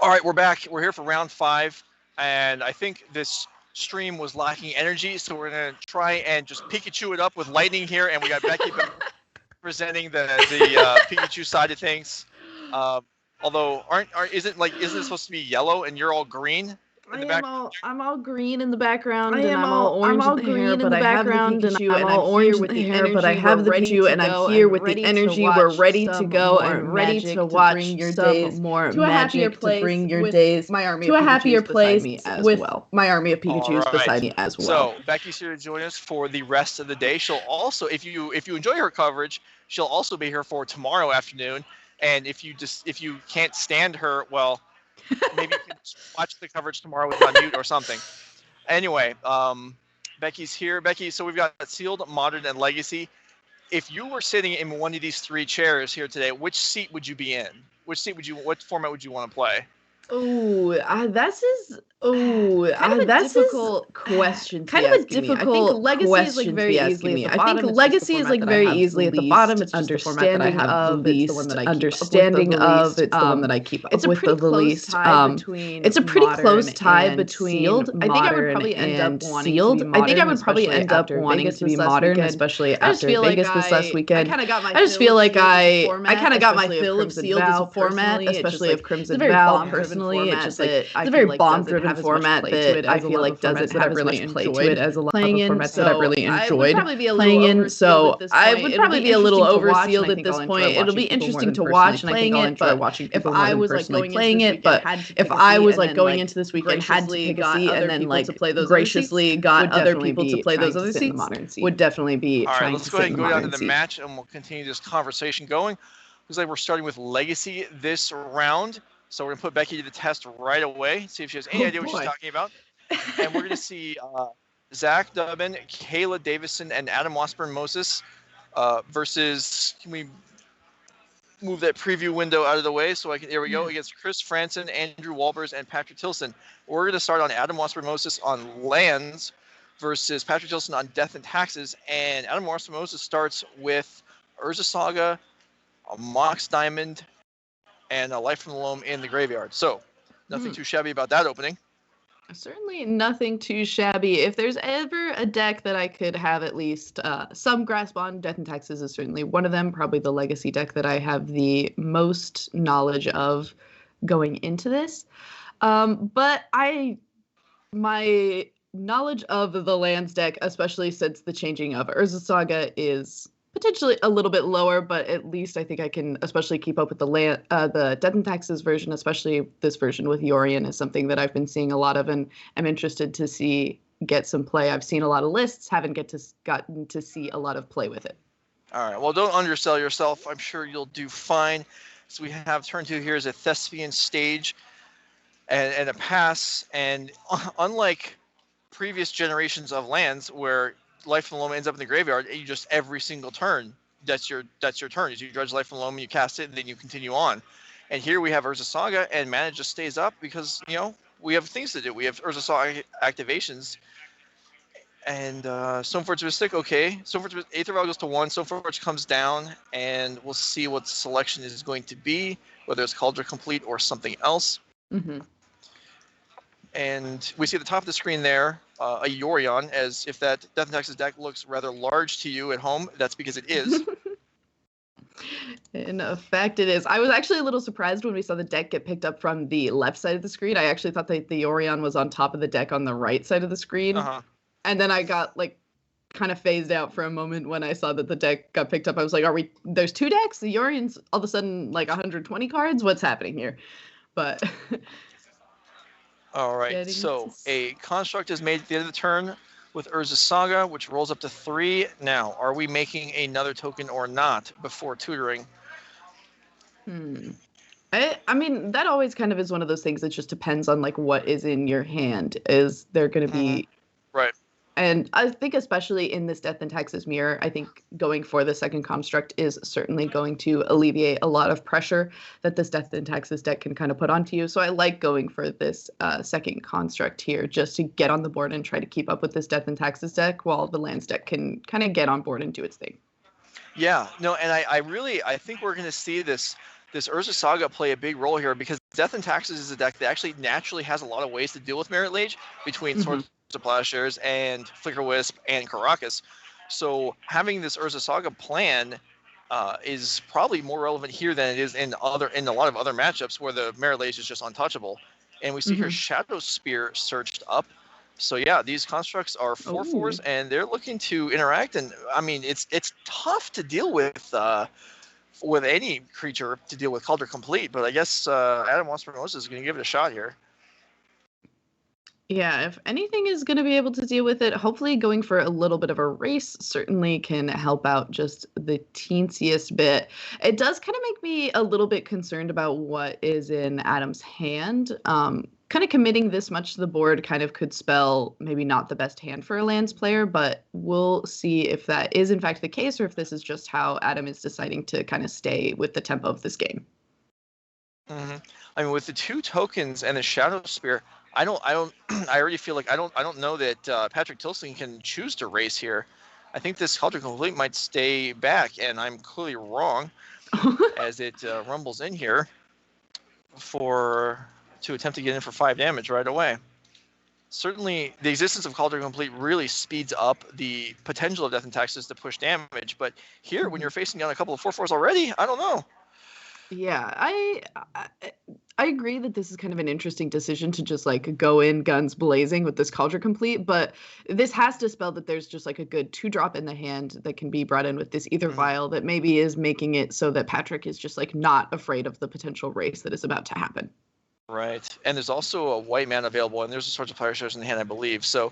All right, we're back. We're here for round 5, and I think this stream was lacking energy, so we're gonna try and just Pikachu it up with lightning here. And we got Beky presenting the Pikachu side of things. Although isn't it supposed to be yellow and you're all green in the back? I'm all green in the background, I am and I'm all orange I'm all in the green hair, in but the I have the background, and Pikachu, I'm and all I'm orange here in with the the hair, energy. but I have the We're ready Pikachu, to and I'm go, here and with the ready to energy. watch We're ready to some go more and ready magic to to watch bring your some days more to a happier magic to place bring your with days my army to of a happier Pikachus place beside me as with well. my army of All Pikachus right. beside me as well. So Becky's here to join us for the rest of the day. She'll also, if you enjoy her coverage, she'll also be here for tomorrow afternoon. And if you can't stand her, well, maybe you can watch the coverage tomorrow with on mute or something. Anyway, Becky's here. Beky, so we've got Sealed, Modern, and Legacy. If you were sitting in one of these 3 chairs here today, which seat would you be in? What format would you want to play? That's Kind of a difficult question. Kind of a difficult question to be asking me. I think Legacy is like very easily at the bottom. It's just the format that I have the least understanding of. It's the one that I keep up with the least. It's a pretty close tie between Sealed. I think I would Modern probably end up and wanting Sealed. to be I think I Modern, would probably especially end up after wanting Vegas to be this last Modern, weekend. especially I just after feel like Vegas this last weekend. I kind of got my I just feel like I kind of got my especially fill of Crimson Sealed as Vow a format, personally. It's especially just of Crimson it's a very Vow bomb-driven personally. It's format just like that it's I a feel very like bomb-driven doesn't have as much format play to that it I as a feel lot like of the doesn't formats have that I've as really much play to enjoyed it as a lot of playing the in. formats that I've So really I would enjoyed probably be a playing little in. oversealed So at this I point. would It'll probably be be a little interesting to watch, oversealed and I at think this I'll point. enjoy It'll be watching people more interesting than to watch, and I personally think I'll playing it, enjoy but watching if people more I than was like personally going playing into it. But if I was like going into this weekend had to pick a seat and then like graciously got other people to play those other seats, would definitely be All right, trying let's to go sit ahead in and the go down to Modern the seat. match, and we'll continue this conversation going. Looks like we're starting with Legacy this round. So we're going to put Beky to the test right away, see if she has any idea what she's talking about. And we're going to see Zach Dubin, Kayla, Davison, and Adam Wasburn-Moses versus, can we move that preview window out of the way so I can, there we go, against Chris Franson, Andrew Wolbers, and Patrick Tilsen. We're going to start on Adam Wasburn-Moses on lands versus Patrick Tilsen on death and taxes. And Adam Wasburn-Moses starts with Urza Saga, a Mox Diamond, and a Life from the Loam in the graveyard. So nothing too shabby about that opening. Certainly nothing too shabby. If there's ever a deck that I could have at least some grasp on, Death and Taxes is certainly one of them. Probably the Legacy deck that I have the most knowledge of going into this. But my knowledge of the lands deck, especially since the changing of Urza Saga, is potentially a little bit lower, but at least I think I can especially keep up with the Death and Taxes version, especially this version with Yorion, is something that I've been seeing a lot of, and I'm interested to see get some play. I've seen a lot of lists, haven't gotten to see a lot of play with it. All right, well, don't undersell yourself. I'm sure you'll do fine. So we have turn 2 here is a Thespian stage and a pass, and unlike previous generations of lands where Life from the Loam ends up in the graveyard, you just every single turn, that's your turn. You dredge Life from the Loam, and you cast it, and then you continue on. And here we have Urza Saga, and mana just stays up because, you know, we have things to do. We have Urza Saga activations. And Stoneforge Mystic, okay. Stoneforge Aether Vial goes to 1, Stoneforge comes down, and we'll see what the selection is going to be, whether it's Cauldron Complete or something else. Mm-hmm. And we see at the top of the screen there a Yorion, as if that Death and Taxes deck looks rather large to you at home, that's because it is. In fact, it is. I was actually a little surprised when we saw the deck get picked up from the left side of the screen. I actually thought that the Yorion was on top of the deck on the right side of the screen. Uh-huh. And then I got like kind of phased out for a moment when I saw that the deck got picked up. I was like, there's 2 decks? The Yorion's all of a sudden like 120 cards? What's happening here? But all right, so a construct is made at the end of the turn with Urza Saga, which rolls up to 3. Now, are we making another token or not before tutoring? I mean, that always kind of is one of those things that just depends on like what is in your hand. Is there going to be... Right. And I think especially in this Death and Taxes mirror, I think going for the second construct is certainly going to alleviate a lot of pressure that this Death and Taxes deck can kind of put onto you. So I like going for this second construct here just to get on the board and try to keep up with this Death and Taxes deck while the lands deck can kind of get on board and do its thing. Yeah, no, and I think we're going to see this this Urza Saga play a big role here because Death and Taxes is a deck that actually naturally has a lot of ways to deal with Merit Lage between Swords to Plowshares and Flicker Wisp and Karakas. So having this Urza Saga plan is probably more relevant here than it is in a lot of other matchups where the Merit Lage is just untouchable. And we see here Shadow Spear searched up. So yeah, these constructs are 4/4s, and they're looking to interact. And I mean, it's tough to deal with any creature to deal with Cauldron Complete, but I guess Adam Wasburn-Moses is going to give it a shot here. Yeah, if anything is going to be able to deal with it, hopefully going for a little bit of a race certainly can help out just the teensiest bit. It does kind of make me a little bit concerned about what is in Adam's hand. Kind of committing this much to the board kind of could spell maybe not the best hand for a lands player, but we'll see if that is in fact the case or if this is just how Adam is deciding to kind of stay with the tempo of this game. I mean, with the 2 tokens and the Shadow Spear, I already feel like I don't know that Patrick Tilsen can choose to race here. I think this Cauldron Complete might stay back, and I'm clearly wrong as it rumbles in here to attempt to get in for 5 damage right away. Certainly, the existence of Cauldron Complete really speeds up the potential of Death and Taxes to push damage, but here, when you're facing down a couple of 4/4s already, I don't know. Yeah, I agree that this is kind of an interesting decision to just like go in guns blazing with this Cauldron Complete, but this has to spell that there's just like a good 2-drop in the hand that can be brought in with this Ether Vial that maybe is making it so that Patrick is just like not afraid of the potential race that is about to happen. Right, and there's also a white mana available, and there's a Swords of Plowshares in the hand, I believe. So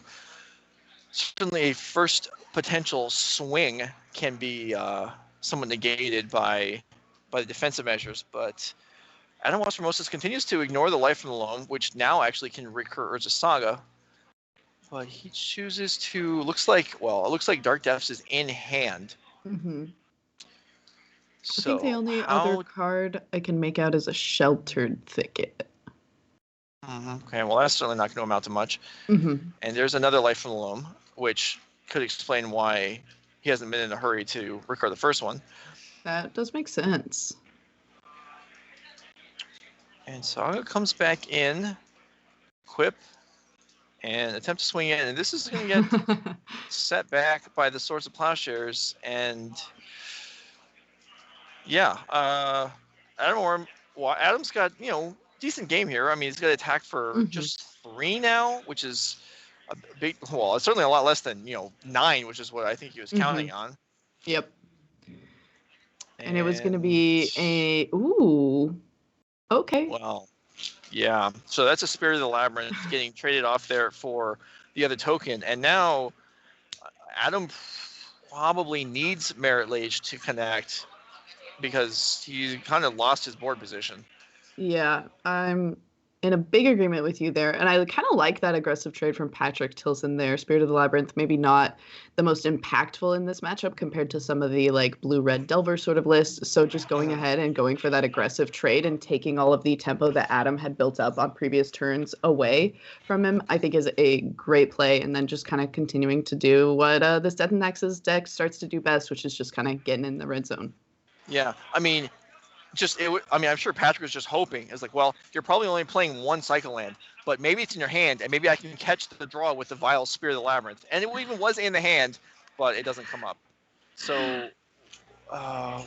certainly a first potential swing can be somewhat negated by the defensive measures, but Adam Wasburn-Moses continues to ignore the Life from the Loam, which now actually can recur Urza Saga. But he chooses to, it looks like Dark Depths is in hand. So I think the only other card I can make out is a Sheltered Thicket. Okay, well that's certainly not going to amount to much. And there's another Life from the Loam, which could explain why he hasn't been in a hurry to recur the first one. That does make sense. And Saga comes back in, equip, and attempt to swing in. And this is going to get set back by the Swords of Plowshares. And yeah, Adam's got, decent game here. I mean, he's got to attack for just 3 now, which is a big, well, it's certainly a lot less than, 9, which is what I think he was counting on. Yep. And it was going to be okay. Well, yeah. So that's a Spirit of the Labyrinth getting traded off there for the other token. And now Adam probably needs Merit Lage to connect because he kind of lost his board position. Yeah, I'm in a big agreement with you there. And I kind of like that aggressive trade from Patrick Tilsen there. Spirit of the Labyrinth, maybe not the most impactful in this matchup compared to some of the like blue-red Delver sort of lists. So just going ahead and going for that aggressive trade and taking all of the tempo that Adam had built up on previous turns away from him, I think is a great play. And then just kind of continuing to do what this Death and Taxes deck starts to do best, which is just kind of getting in the red zone. Yeah, I mean, I'm sure Patrick was just hoping. It's like, well, you're probably only playing 1 cycle land, but maybe it's in your hand, and maybe I can catch the draw with the Vile Spirit of the Labyrinth. And it even was in the hand, but it doesn't come up. So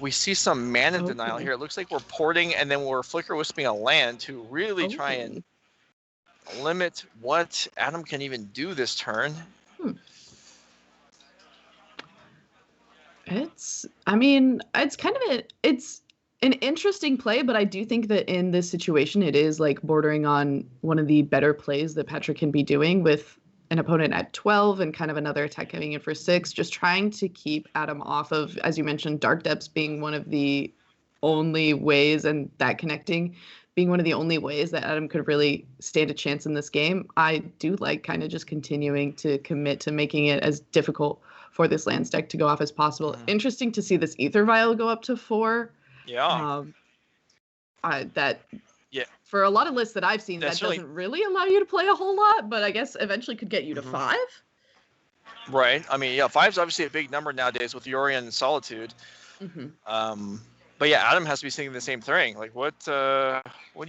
we see some mana denial here. It looks like we're porting, and then we're Flicker Wisping a land to really try and limit what Adam can even do this turn. It's an interesting play, but I do think that in this situation, it is like bordering on one of the better plays that Patrick can be doing with an opponent at 12 and kind of another attack coming in for 6, just trying to keep Adam off of, as you mentioned, Dark Depths being one of the only ways, and that connecting being one of the only ways that Adam could really stand a chance in this game. I do like kind of just continuing to commit to making it as difficult for this lands deck to go off as possible. Interesting to see this Ether Vial go up to 4. Yeah. For a lot of lists that I've seen, that doesn't really allow you to play a whole lot, but I guess eventually could get you to 5. Right. I mean, 5's obviously a big number nowadays with Yorion and Solitude. But yeah, Adam has to be thinking the same thing. Like, what do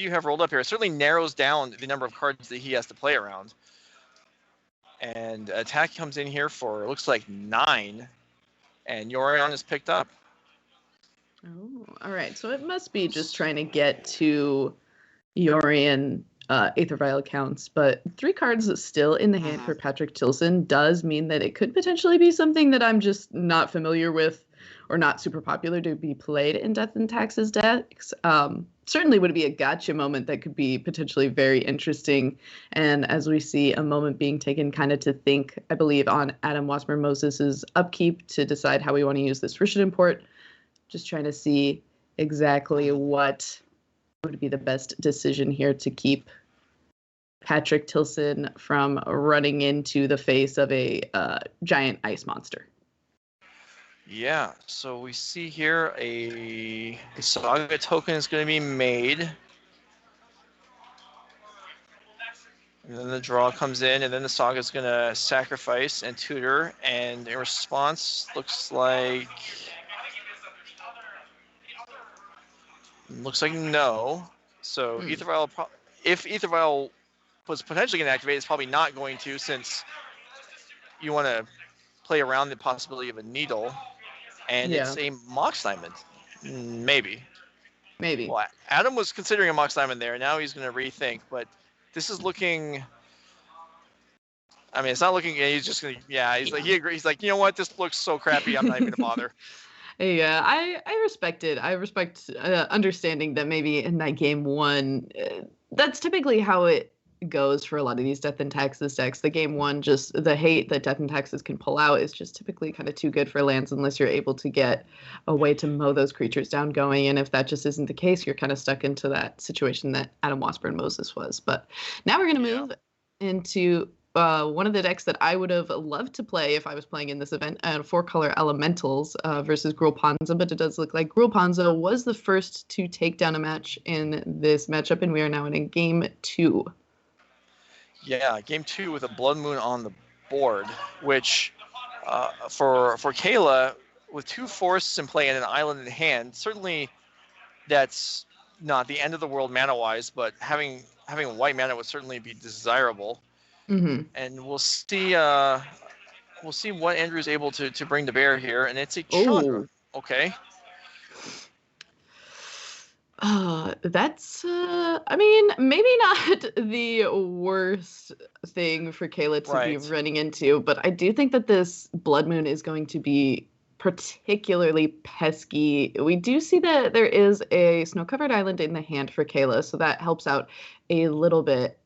you have rolled up here? It certainly narrows down the number of cards that he has to play around. And attack comes in here for, looks like 9. And Yorion is picked up. Oh, all right. So it must be just trying to get to Yorion Aether Vial counts. But 3 cards still in the hand for Patrick Tilsen does mean that it could potentially be something that I'm just not familiar with or not super popular to be played in Death and Taxes decks. Certainly would be a gotcha moment that could be potentially very interesting. And as we see a moment being taken kind of to think, I believe, on Adam Wasburn-Moses' upkeep to decide how we want to use this Rishon import. Just trying to see exactly what would be the best decision here to keep Patrick Tilsen from running into the face of a giant ice monster. Yeah, so we see here a Saga token is going to be made. And then the draw comes in, and then the Saga is going to sacrifice and tutor. And in response, looks like no. So Aether Vial, if Aether Vial was potentially going to activate, it's probably not going to, since you want to play around the possibility of a needle. And it's a Mox Diamond. Maybe. Well, Adam was considering a Mox Diamond there. Now he's going to rethink. But this is looking... I mean, it's not looking... He's just going to... Yeah, he's like, he agrees. He's like, you know what? This looks so crappy. I'm not even going to bother. Yeah, I respect it. I respect understanding that maybe in that game 1... that's typically how it goes for a lot of these Death and Taxes decks. The game 1, just the hate that Death and Taxes can pull out is just typically kind of too good for lands unless you're able to get a way to mow those creatures down going. And if that just isn't the case, you're kind of stuck into that situation that Adam Wasburn-Moses was. But now we're going to move into one of the decks that I would have loved to play if I was playing in this event, 4-color Elementals versus Gruul Ponza, but it does look like Gruul Ponza was the first to take down a match in this matchup, and we are now in game 2. Yeah, game 2 with a Blood Moon on the board, which for Kayla, with 2 forests in play and an island in hand, certainly that's not the end of the world mana-wise, but having white mana would certainly be desirable. And we'll see what Andrew's able to bring to bear here, and it's a Chandra. Okay. That's, I mean, maybe not the worst thing for Kayla to be running into, but I do think that this Blood Moon is going to be particularly pesky. We do see that there is a snow-covered island in the hand for Kayla, so that helps out a little bit.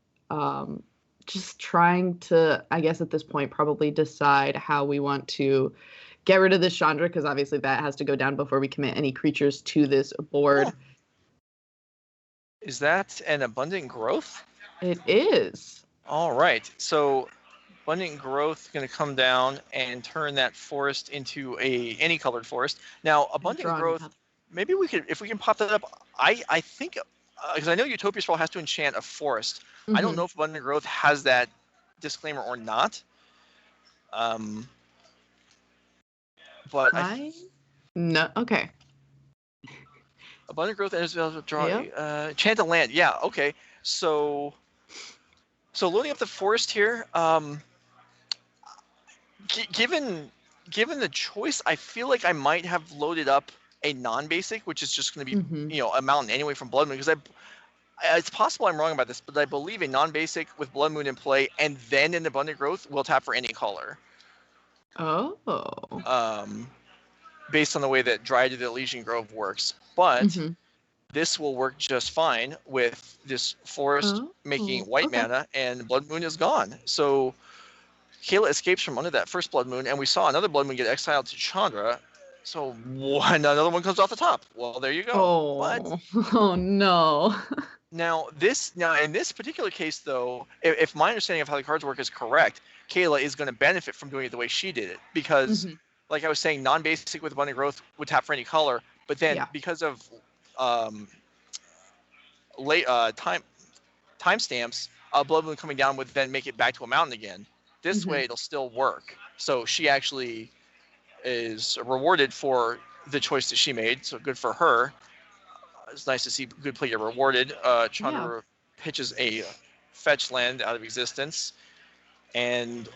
Just trying to, I guess at this point, probably decide how we want to get rid of this Chandra, because obviously that has to go down before we commit any creatures to this board. Oh. Is that an Abundant Growth? It is. All right. So Abundant Growth going to come down and turn that forest into any colored forest. Now, Abundant Growth, maybe we could, if we can pop that up, I think, because I know Utopia Sprawl has to enchant a forest. I don't know if Abundant Growth has that disclaimer or not. But no, okay. Abundant Growth and draw enchant a land. Yeah, okay. So loading up the forest here. Given the choice, I feel like I might have loaded up a non-basic, which is just going to be a mountain anyway from Blood Moon, because it's possible I'm wrong about this, but I believe a non-basic with Blood Moon in play and then an Abundant Growth will tap for any color. Oh. Based on the way that Dryad of the Elysian Grove works. But this will work just fine with this forest making white mana, and Blood Moon is gone. So Kayla escapes from under that first Blood Moon, and we saw another Blood Moon get exiled to Chandra. So another one comes off the top. Well, there you go. Oh no. Now in this particular case, though, if my understanding of how the cards work is correct, Kayla is going to benefit from doing it the way she did it, because, like I was saying, non-basic with Abundant Growth would tap for any color, but then because of late timestamps, Blood Moon coming down would then make it back to a mountain again. This way, it'll still work. So she actually is rewarded for the choice that she made. So good for her. It's nice to see good play get rewarded. Chandra pitches a fetch land out of existence. And,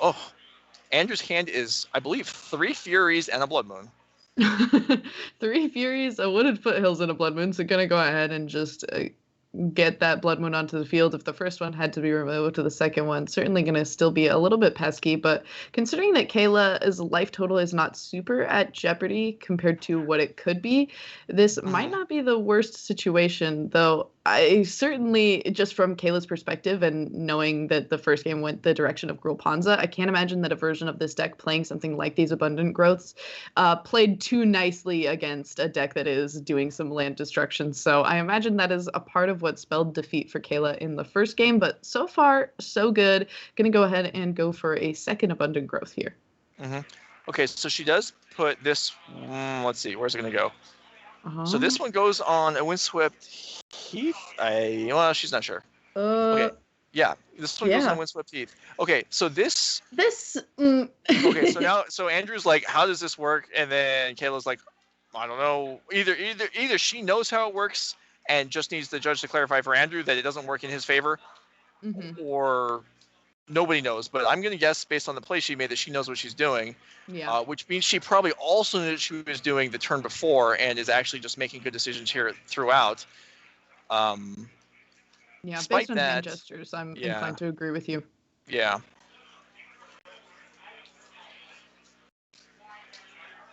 Andrew's hand is, I believe, 3 Furies and a Blood Moon. 3 Furies, a Wooded Foothills, and a Blood Moon. So going to go ahead and just get that Blood Moon onto the field. If the first one had to be removed to the second one, certainly going to still be a little bit pesky. But considering that Kayla's life total is not super at jeopardy compared to what it could be, this might not be the worst situation, though. I certainly, just from Kayla's perspective and knowing that the first game went the direction of Gruul Ponza, I can't imagine that a version of this deck playing something like these Abundant Growths played too nicely against a deck that is doing some land destruction. So I imagine that is a part of what spelled defeat for Kayla in the first game. But so far, so good. Going to go ahead and go for a second Abundant Growth here. Okay, so she does put this, let's see, where's it going to go? So this one goes on a Windswept Heath. Well, she's not sure. Okay. Yeah, this one goes on Windswept Heath. Okay, so this. Okay, so Andrew's like, how does this work? And then Kayla's like, I don't know. Either she knows how it works and just needs the judge to clarify for Andrew that it doesn't work in his favor, or nobody knows. But I'm gonna guess based on the play she made that she knows what she's doing. Yeah. Which means she probably also knew what she was doing the turn before and is actually just making good decisions here throughout. Based on hand gestures, I'm inclined to agree with you. Yeah.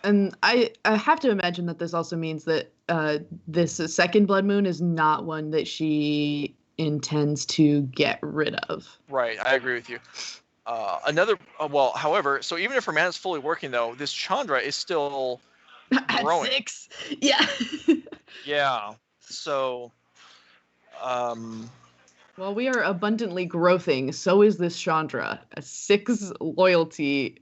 And I have to imagine that this also means that this second Blood Moon is not one that she intends to get rid of. Right, I agree with you. However, so even if her mana is fully working, though, this Chandra is still growing. At 6, yeah. Yeah, so, Well, we are abundantly growthing. So is this Chandra. A 6 loyalty.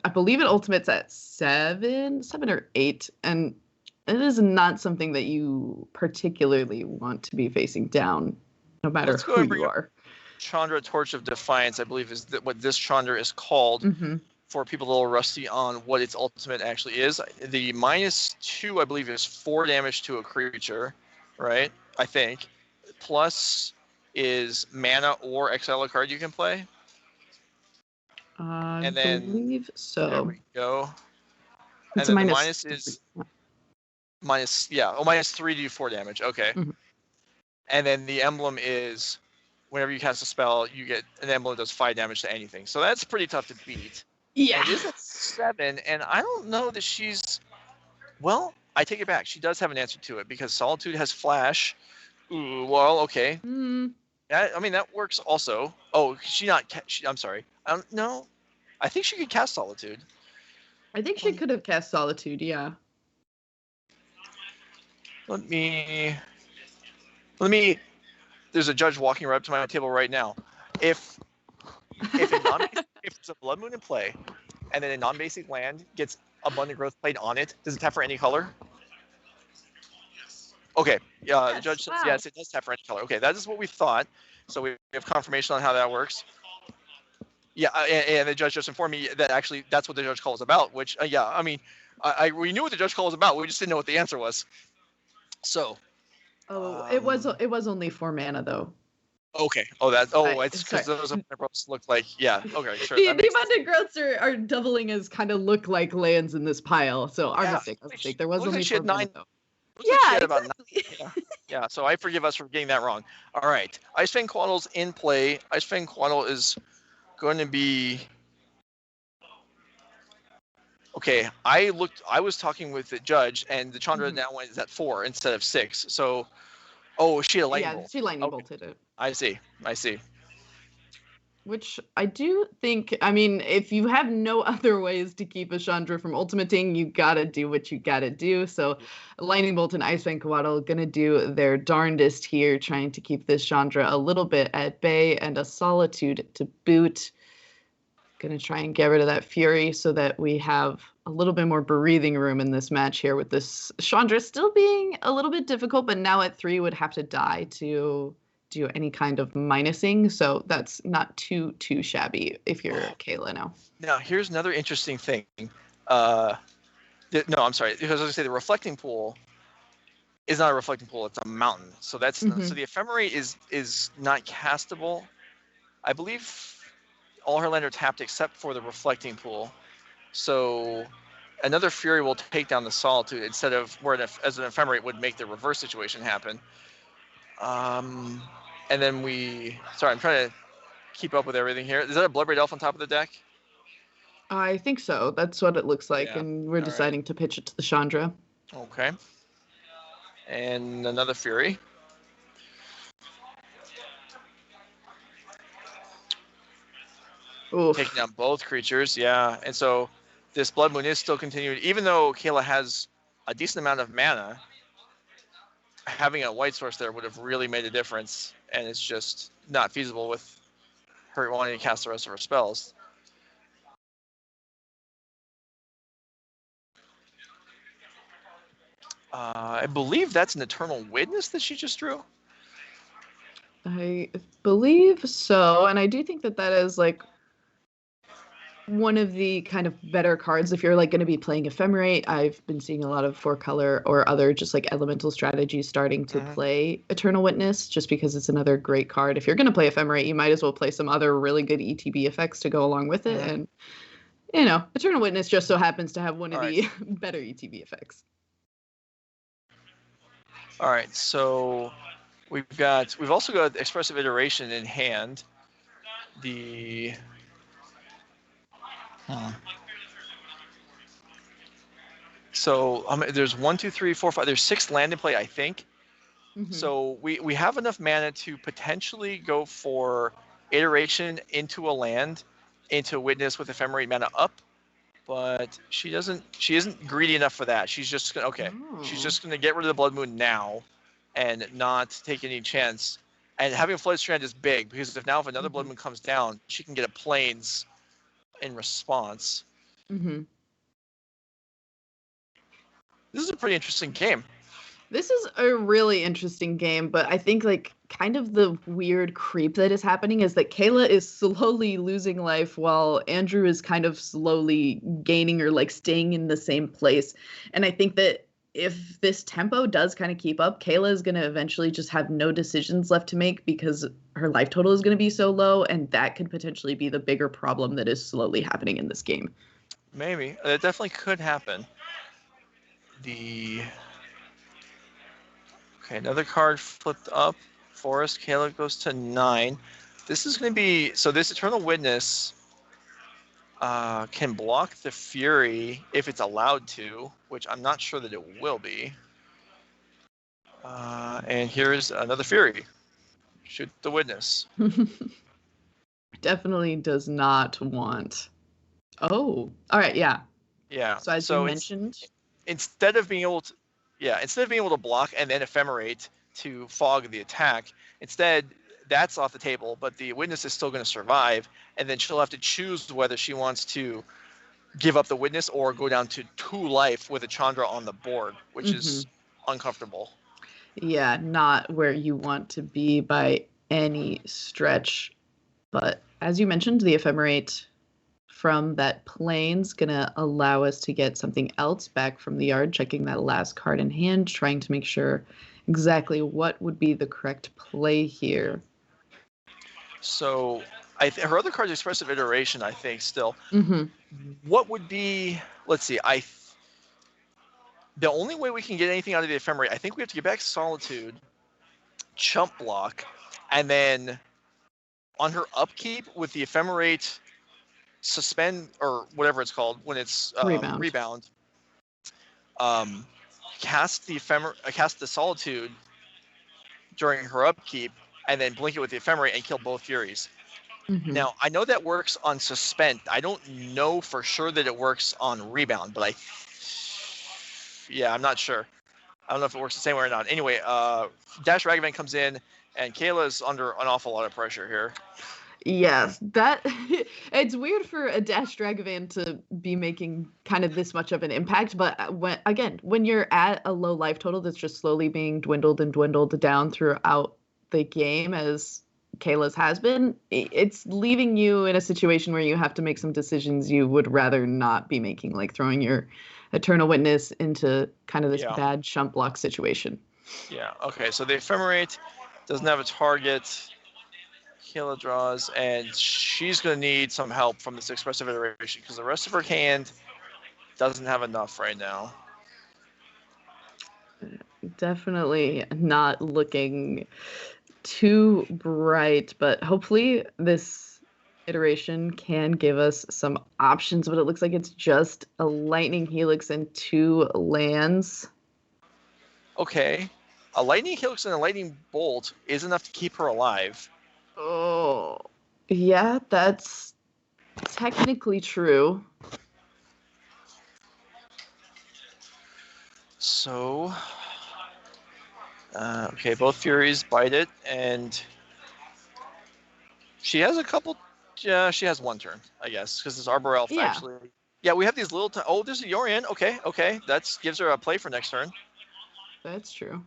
I believe it ultimates at 7 or 8, and it is not something that you particularly want to be facing down, no matter who you are. Chandra Torch of Defiance, I believe, is what this Chandra is called. For people a little rusty on what its ultimate actually is. The -2, I believe, is 4 damage to a creature, right? I think. Plus is mana or exile a card you can play. I believe so. There we go. It's and then the minus is -3 to do 4 damage. Okay. And then the emblem is whenever you cast a spell, you get an emblem that does 5 damage to anything. So that's pretty tough to beat. Yeah. It is at 7, and I don't know that she's. Well, I take it back. She does have an answer to it because Solitude has Flash. Ooh, well, okay. That works also. Oh, I'm sorry. No, I think she could cast Solitude. I think she could have cast Solitude. Yeah. Let me. There's a judge walking right up to my table right now. If it's a Blood Moon in play, and then a non-basic land gets Abundant Growth played on it, does it tap for any color? Okay. Yeah. The judge says yes. It does tap for any color. Okay, that is what we thought. So we have confirmation on how that works. Yeah, and the judge just informed me that actually that's what the judge call is about. Which, we knew what the judge call was about. We just didn't know what the answer was. So. It was only 4 mana though. Okay. It's because those Abundant Growths look like Okay, sure. The Abundant Growths are doubling as kind of look like lands in this pile. So our mistake. There was only 4 mana though. Yeah, exactly. Yeah, so I forgive us for getting that wrong. All right, Icefang Quaddle's in play. Icefang Quaddle is going to be. Okay, I was talking with the judge, and the Chandra now is at 4 instead of 6. So, she had a lightning bolt. Yeah, she lightning bolted it. I see. Which I do think, if you have no other ways to keep a Chandra from ultimating, you gotta do what you gotta do. So Lightning Bolt and Icefang Quaddle gonna do their darndest here, trying to keep this Chandra a little bit at bay, and a Solitude to boot. Gonna try and get rid of that Fury so that we have a little bit more breathing room in this match here, with this Chandra still being a little bit difficult, but now at 3 would have to die to do any kind of minusing, so that's not too shabby if you're Kayla now. Now, here's another interesting thing. No, I'm sorry. Because I was going to say the reflecting pool is not a reflecting pool. It's a mountain. So that's so the ephemerate is not castable. I believe all her land are tapped except for the reflecting pool. So another Fury will take down the Solitude instead of where as an ephemerate would make the reverse situation happen. And then sorry, I'm trying to keep up with everything here. Is that a Bloodbraid Elf on top of the deck? I think so. That's what it looks like, yeah. And we're deciding to pitch it to the Chandra. Okay. And another Fury. Oof. Taking down both creatures, yeah. And so this Blood Moon is still continuing. Even though Kayla has a decent amount of mana, having a white source there would have really made a difference. And it's just not feasible with her wanting to cast the rest of her spells. I believe that's an Eternal Witness that she just drew. I believe so. And I do think that is like one of the kind of better cards if you're like going to be playing Ephemerate. I've been seeing a lot of 4-color or other just like elemental strategies starting to play Eternal Witness, just because it's another great card. If you're going to play Ephemerate, you might as well play some other really good ETB effects to go along with it. And, you know, Eternal Witness just so happens to have one of the better ETB effects. All right, so we've also got Expressive Iteration in hand. So there's 1, 2, 3, 4, 5. There's 6 land in play, I think. So we have enough mana to potentially go for Iteration into a land, into Witness with Ephemerate mana up, but she isn't greedy enough for that. She's just gonna She's just gonna get rid of the Blood Moon now, and not take any chance. And having a Flood Strand is big because if another Blood Moon comes down, she can get a Plains in response. This is a pretty interesting game. This is a really interesting game, but I think like kind of the weird creep that is happening is that Kayla is slowly losing life while Andrew is kind of slowly gaining or like staying in the same place. And I think that if this tempo does kind of keep up, Kayla is going to eventually just have no decisions left to make because her life total is going to be so low, and that could potentially be the bigger problem that is slowly happening in this game. Maybe. It definitely could happen. Okay, another card flipped up. Forest. Kayla goes to 9. This is going to be... So this Eternal Witness can block the Fury if it's allowed to, which I'm not sure that it will be. And here's another Fury. Shoot the Witness. Definitely does not want... Oh, all right, yeah. Yeah. So as you mentioned... Instead of being able to block and then Ephemerate to fog the attack, instead that's off the table, but the Witness is still going to survive, and then she'll have to choose whether she wants to give up the Witness or go down to 2 life with a Chandra on the board, which is uncomfortable. Yeah, not where you want to be by any stretch. But as you mentioned, the Ephemerate from that Plains gonna allow us to get something else back from the yard, checking that last card in hand, trying to make sure exactly what would be the correct play here. So her other card is Expressive Iteration, I think, still. What would be, let's see, the only way we can get anything out of the Ephemerate, I think we have to get back Solitude, Chump Block, and then on her upkeep with the Ephemerate suspend, or whatever it's called when it's rebound. Cast the Solitude during her upkeep, and then blink it with the Ephemerate and kill both Furies. Now I know that works on suspend. I don't know for sure that it works on rebound, but I'm not sure. I don't know if it works the same way or not. Anyway, Dash Ragavan comes in, and Kayla's under an awful lot of pressure here. Yes, it's weird for a Dash Dragavan to be making kind of this much of an impact, but when you're at a low life total that's just slowly being dwindled down throughout the game, as Kayla's has been, it's leaving you in a situation where you have to make some decisions you would rather not be making, like throwing your Eternal Witness into kind of this bad shunt block situation. Yeah, okay, so the Ephemerate doesn't have a target. Kayla draws, and she's going to need some help from this Expressive Iteration because the rest of her hand doesn't have enough right now. Definitely not looking too bright, but hopefully this iteration can give us some options, but it looks like it's just a Lightning Helix and 2 lands. Okay. A Lightning Helix and a Lightning Bolt is enough to keep her alive. Oh, yeah, that's technically true. So, okay, both Furies bite it, and she has a couple. Yeah, she has one turn, I guess, because this Arbor Elf actually. Yeah, we have these little. Oh, there's a Yorion. Okay, that gives her a play for next turn. That's true.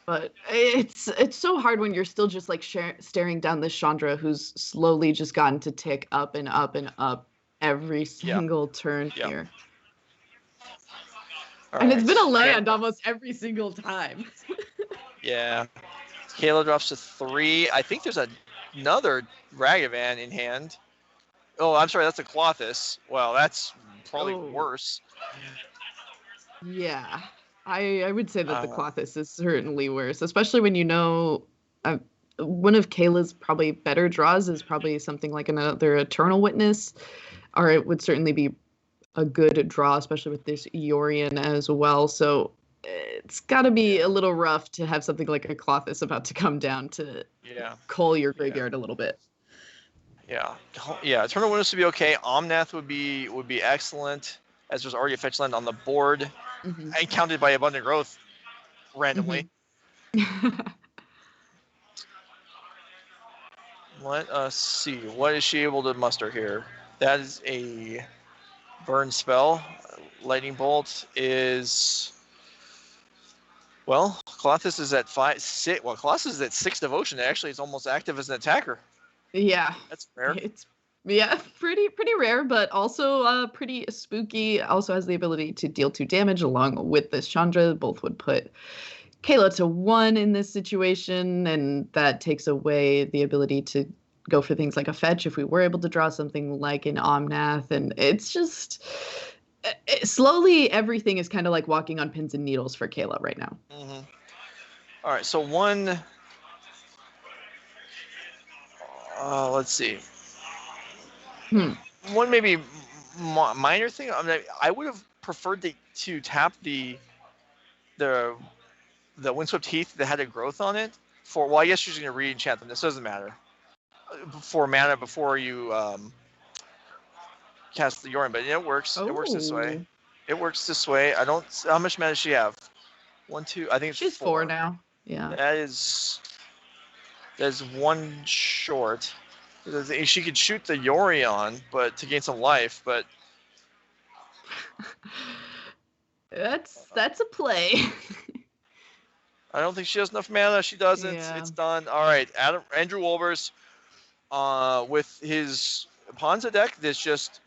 But it's so hard when you're still just like staring down this Chandra who's slowly just gotten to tick up and up and up every single turn here. And it's been a land almost every single time. Yeah. Kayla drops to 3. I think there's another Ragavan in hand. Oh, I'm sorry, that's a Clothis. Well, that's probably worse. Yeah. I would say that the Clothis is certainly worse, especially when you know one of Kayla's probably better draws is probably something like another Eternal Witness, or it would certainly be a good draw, especially with this Yorion as well. So it's got to be a little rough to have something like a Clothis about to come down to cull your graveyard a little bit. Yeah. Eternal Witness would be okay. Omnath would be excellent, as there's already a fetch land on the board. And counted by Abundant Growth randomly. Let us see. What is she able to muster here? That is a burn spell. Lightning Bolt is... Well, Clothis is at 6. Well, Clothis is at 6 devotion. Actually, it's almost active as an attacker. Yeah. That's rare. Yeah, pretty rare, but also pretty spooky. Also has the ability to deal 2 damage along with this Chandra. Both would put Kayla to 1 in this situation, and that takes away the ability to go for things like a fetch if we were able to draw something like an Omnath. And it's just slowly everything is kind of like walking on pins and needles for Kayla right now. All right, so one. Let's see. One maybe minor thing. I mean, I would have preferred to tap the Windswept Heath that had a growth on it for. Well, I guess you're just gonna re-enchant them. This doesn't matter. For mana before you cast the Yorion, but it works. It works this way. It works this way. I don't. How much mana does she have? 1, 2. I think it's she's 4 now. Yeah. That is 1 short. She could shoot the Yorion, but to gain some life, but that's a play. I don't think she has enough mana. She doesn't. Yeah. It's done. All right, Andrew Wolbers, with his Ponza deck, that's just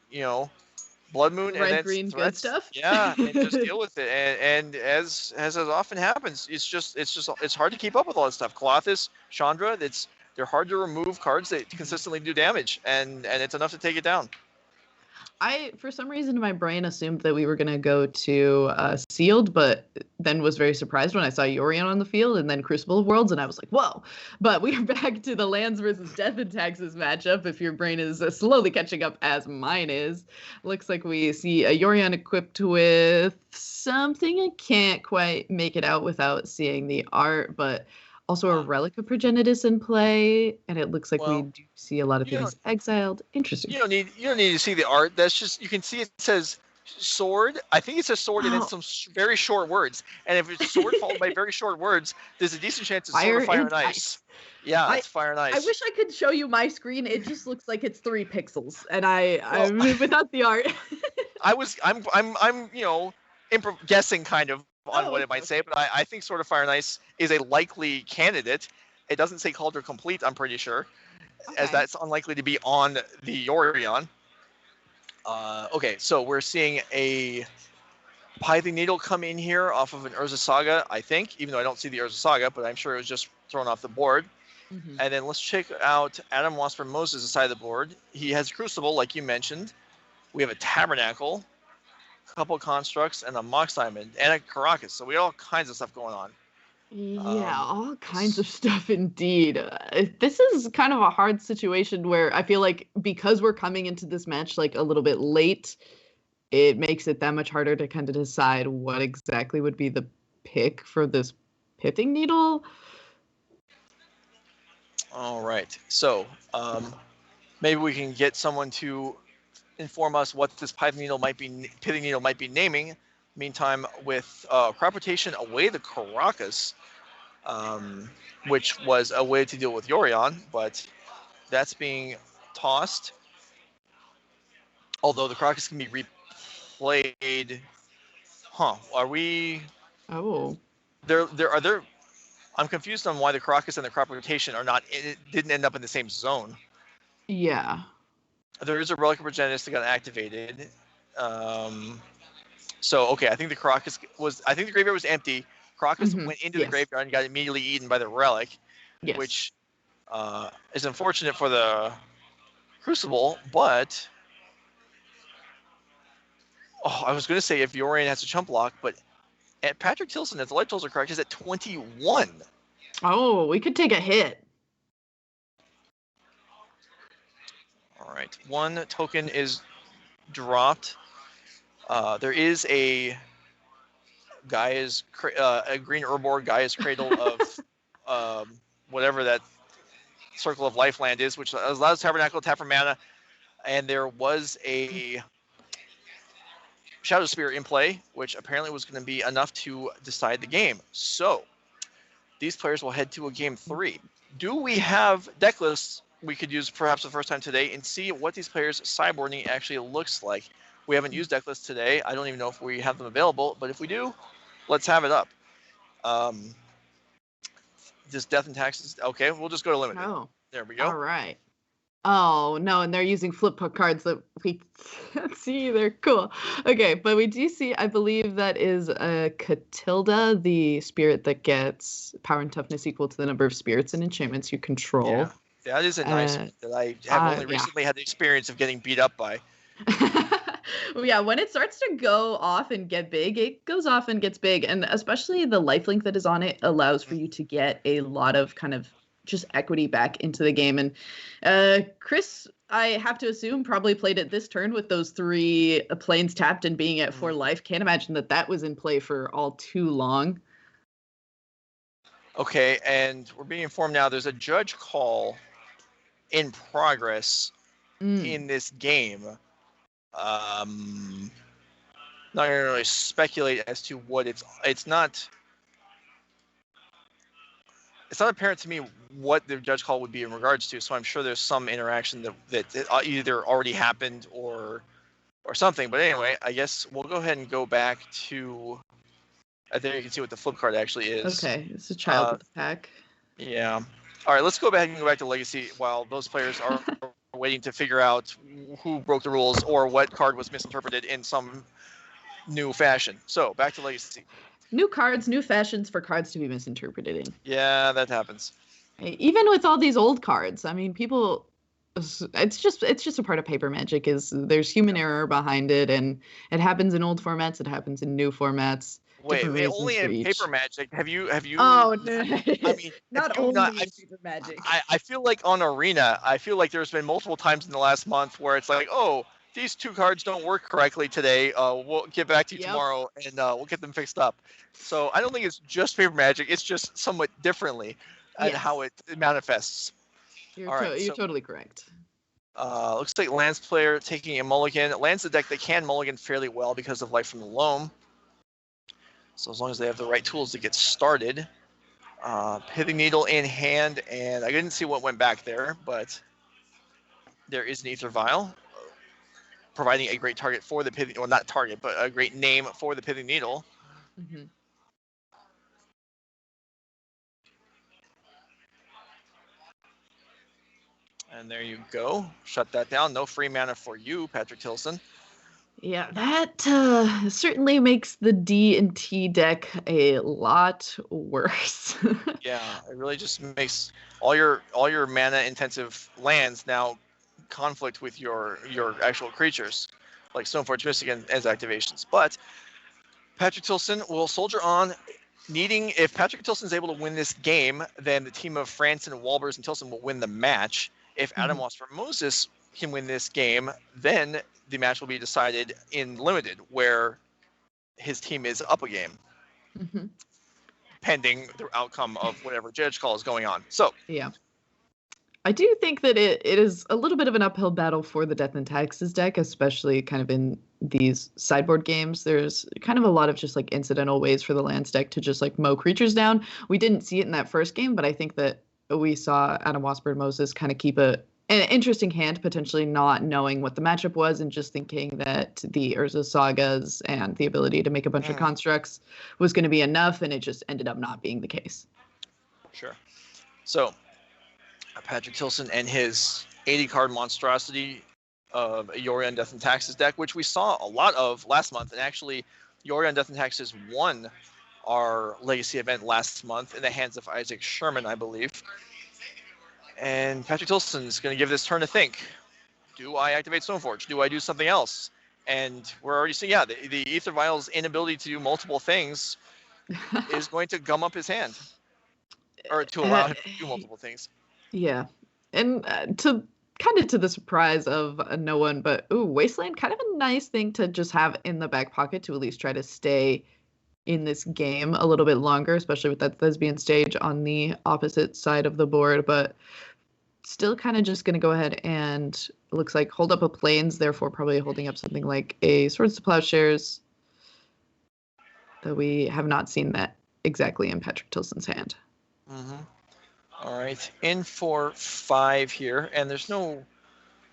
Blood Moon red, and then green, good stuff. Yeah, and just deal with it. And as often happens, it's hard to keep up with all this stuff. Clothis, Chandra, they're hard to remove cards that consistently do damage, and it's enough to take it down. For some reason, my brain assumed that we were going to go to Sealed, but then was very surprised when I saw Yorion on the field and then Crucible of Worlds, and I was like, whoa. But we are back to the Lands versus Death and Taxes matchup, if your brain is slowly catching up as mine is. Looks like we see a Yorion equipped with something. I can't quite make it out without seeing the art, but... Also a Relic of Progenitus in play, and it looks like we do see a lot of things exiled. Interesting. You don't need to see the art. That's just, you can see it says sword. I think it says sword and then some very short words. And if it's sword followed by very short words, there's a decent chance it's sword, fire, and ice. Yeah, it's fire and ice. I wish I could show you my screen. It just looks like it's 3 pixels, and I'm without the art. I'm guessing kind of on what it might say, but I think Sword of Fire and Ice is a likely candidate. It doesn't say Cauldron Complete, I'm pretty sure, as that's unlikely to be on the Yorion. Okay, so we're seeing a Pithing Needle come in here off of an Urza Saga, I think, even though I don't see the Urza Saga, but I'm sure it was just thrown off the board. Mm-hmm. And then let's check out Adam Wasburn-Moses' side of the board. He has Crucible, like you mentioned. We have a Tabernacle, a couple Constructs, and a Mox Diamond, and a Caracas. So we have all kinds of stuff going on. Yeah, all kinds of stuff indeed. This is kind of a hard situation where I feel like because we're coming into this match like a little bit late, it makes it that much harder to kind of decide what exactly would be the pick for this Pithing Needle. All right, so maybe we can get someone to inform us what this Pithing Needle might be naming. Meantime, with Crop Rotation away the Caracas, which was a way to deal with Yorion, but that's being tossed. Although the Caracas can be replayed. Are we? Oh. I'm confused on why the Caracas and the Crop Rotation didn't end up in the same zone. Yeah. There is a Relic of Progenitus that got activated. So, okay, I think the graveyard was empty. Caracas went into the graveyard and got immediately eaten by the Relic, which is unfortunate for the Crucible, but I was going to say if Yorion has a chump block, but at Patrick Tilsen, if the light tools are correct, is at 21. Oh, we could take a hit. All right, one token is dropped. There is a green Urborg Gaia's Cradle of whatever that Circle of Life land is, which allows Tabernacle to tap for mana, and there was a Shadow Spear in play, which apparently was going to be enough to decide the game. So these players will head to a game 3. Do we have deck lists we could use perhaps the first time today and see what these players' sideboarding actually looks like? We haven't used deck lists today. I don't even know if we have them available, but if we do, let's have it up. This Death and Taxes. Okay, we'll just go to limited. Oh, there we go. All right. Oh, no, and they're using flip cards that we can't see. They're cool. Okay, but we do see, I believe that is a Catilda, the spirit that gets power and toughness equal to the number of spirits and enchantments you control. Yeah, that is a nice one that I have only recently had the experience of getting beat up by. Yeah, when it starts to go off and get big, it goes off and gets big. And especially the lifelink that is on it allows for you to get a lot of kind of just equity back into the game. And Chris, I have to assume, probably played it this turn with those 3 planes tapped and being at 4 life. Can't imagine that was in play for all too long. Okay, and we're being informed now there's a judge call in progress in this game. Not going to really speculate as to what it's not apparent to me what the judge call would be in regards to, so I'm sure there's some interaction that either already happened or something. But anyway, I guess we'll go ahead and go back to, I think you can see what the flip card actually is. Okay, it's a child with the pack. Yeah. All right, let's go back to Legacy while those players are waiting to figure out who broke the rules or what card was misinterpreted in some new fashion. So back to Legacy. New cards, new fashions for cards to be misinterpreted in. Yeah, that happens. Even with all these old cards, I mean, people, it's just a part of paper magic. There's human error behind it, and it happens in old formats. It happens in new formats. Wait, only in paper magic. Have you? Oh no! I mean, not only in paper magic. I feel like on Arena, there's been multiple times in the last month where it's like, oh, these 2 cards don't work correctly today. We'll get back to you tomorrow, and we'll get them fixed up. So I don't think it's just paper magic. It's just somewhat differently and how it manifests. You're totally correct. Looks like Lance player taking a mulligan. Lance the deck that can mulligan fairly well because of Life from the Loam. So as long as they have the right tools to get started. Pithing Needle in hand, and I didn't see what went back there, but there is an Ether Vial, providing a great target for the Pithing, well, not target, but a great name for the Pithing Needle. Mm-hmm. And there you go. Shut that down. No free mana for you, Patrick Tilsen. Yeah, that certainly makes the D&T deck a lot worse. Yeah, it really just makes all your mana intensive lands now conflict with your actual creatures, like Stoneforge Mystic as activations. But Patrick Tilsen will soldier on, needing, if Patrick Tilsen is able to win this game, then the team of Franson, Wolbers, and Tilsen will win the match. If Adam Wasburn-Moses can win this game, then the match will be decided in limited, where his team is up a game, pending the outcome of whatever judge call is going on. So yeah, I do think that it is a little bit of an uphill battle for the Death and Taxes deck, especially kind of in these sideboard games. There's kind of a lot of just like incidental ways for the lands deck to just like mow creatures down. We didn't see it in that first game, but I think that we saw Adam Wasburn-Moses kind of keep an interesting hand, potentially not knowing what the matchup was and just thinking that the Urza Sagas and the ability to make a bunch of constructs was going to be enough, and it just ended up not being the case. Sure. So Patrick Tilsen and his 80-card monstrosity of Yorion Death and Taxes deck, which we saw a lot of last month. And actually, Yorion Death and Taxes won our Legacy event last month in the hands of Isaac Sherman, I believe. And Patrick Tilsen is going to give this turn to think. Do I activate Stoneforge? Do I do something else? And we're already seeing, the Aether Vial's inability to do multiple things is going to gum up his hand. Or to allow him to do multiple things. Yeah, and to the surprise of no one, but Wasteland, kind of a nice thing to just have in the back pocket to at least try to stay in this game a little bit longer, especially with that Thespian stage on the opposite side of the board, but still kind of just going to go ahead and, it looks like, hold up a Plains, therefore probably holding up something like a Swords to Plowshares, though we have not seen that exactly in Patrick Tilsen's hand. All right, in for 5 here, and there's no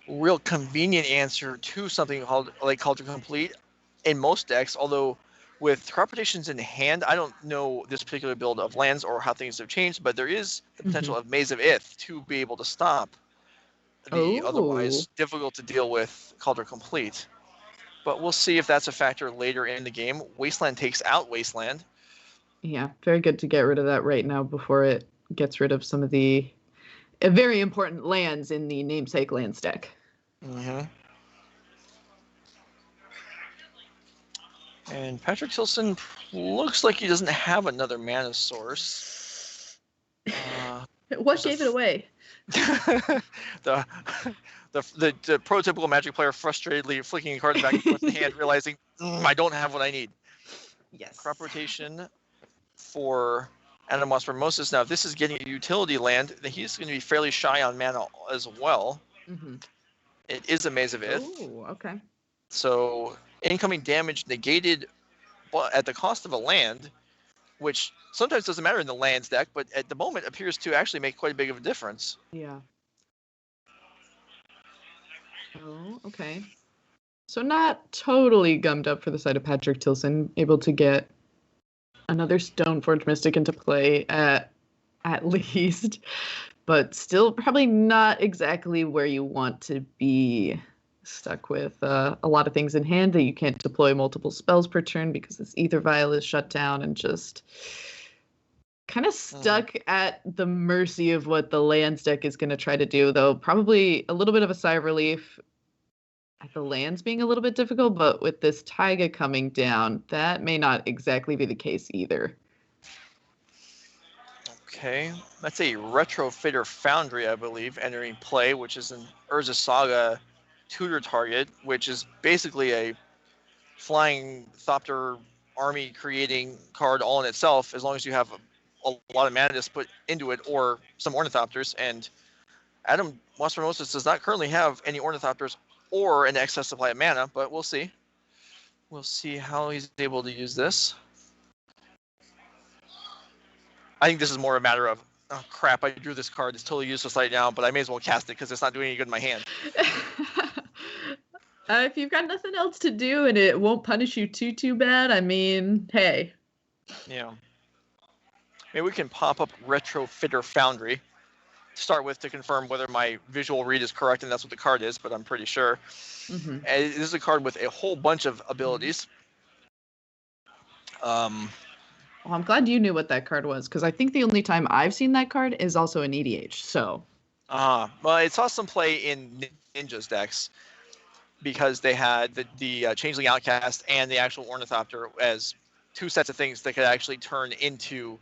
real convenient answer to something called like Culture Complete in most decks, although with crop rotations in hand, I don't know this particular build of lands or how things have changed, but there is the potential of Maze of Ith to be able to stop the otherwise difficult to deal with Culture Complete. But we'll see if that's a factor later in the game. Wasteland takes out Wasteland. Yeah, very good to get rid of that right now before it gets rid of some of the very important lands in the namesake lands deck. And Patrick Tilsen looks like he doesn't have another mana source. What gave it away? the prototypical Magic player frustratedly flicking cards back and forth in the hand, realizing I don't have what I need. Yes. Crop rotation for Adam Wasburn-Moses. Now, if this is getting a utility land, then he's going to be fairly shy on mana as well. It is a Maze of Ith. Oh, okay. So incoming damage negated at the cost of a land, which sometimes doesn't matter in the lands deck, but at the moment appears to actually make quite a big of a difference. Yeah. Oh, okay. So not totally gummed up for the side of Patrick Tilsen, able to get another Stoneforge Mystic into play at least, but still probably not exactly where you want to be, stuck with a lot of things in hand that you can't deploy multiple spells per turn because this Aether Vial is shut down, and just kind of stuck at the mercy of what the lands deck is going to try to do, though probably a little bit of a sigh of relief at the lands being a little bit difficult, but with this Taiga coming down, that may not exactly be the case either. Okay, that's a Retrofitter Foundry, I believe, entering play, which is an Urza Saga tutor target, which is basically a flying Thopter army creating card all in itself, as long as you have a lot of mana to put into it or some Ornithopters. And Adam Wasburn-Moses does not currently have any Ornithopters or an excess supply of mana, but we'll see. We'll see how he's able to use this. I think this is more a matter of, oh crap, I drew this card, it's totally useless right now, but I may as well cast it because it's not doing any good in my hand. If you've got nothing else to do and it won't punish you too bad, I mean, hey. Yeah. Maybe we can pop up Retrofitter Foundry. start with to confirm whether my visual read is correct, and that's what the card is, but I'm pretty sure. Mm-hmm. And this is a card with a whole bunch of abilities. Well, I'm glad you knew what that card was, because I think the only time I've seen that card is also in EDH, so. Well, it saw some play in Ninja's decks because they had the Changeling Outcast and the actual Ornithopter as two sets of things that could actually turn into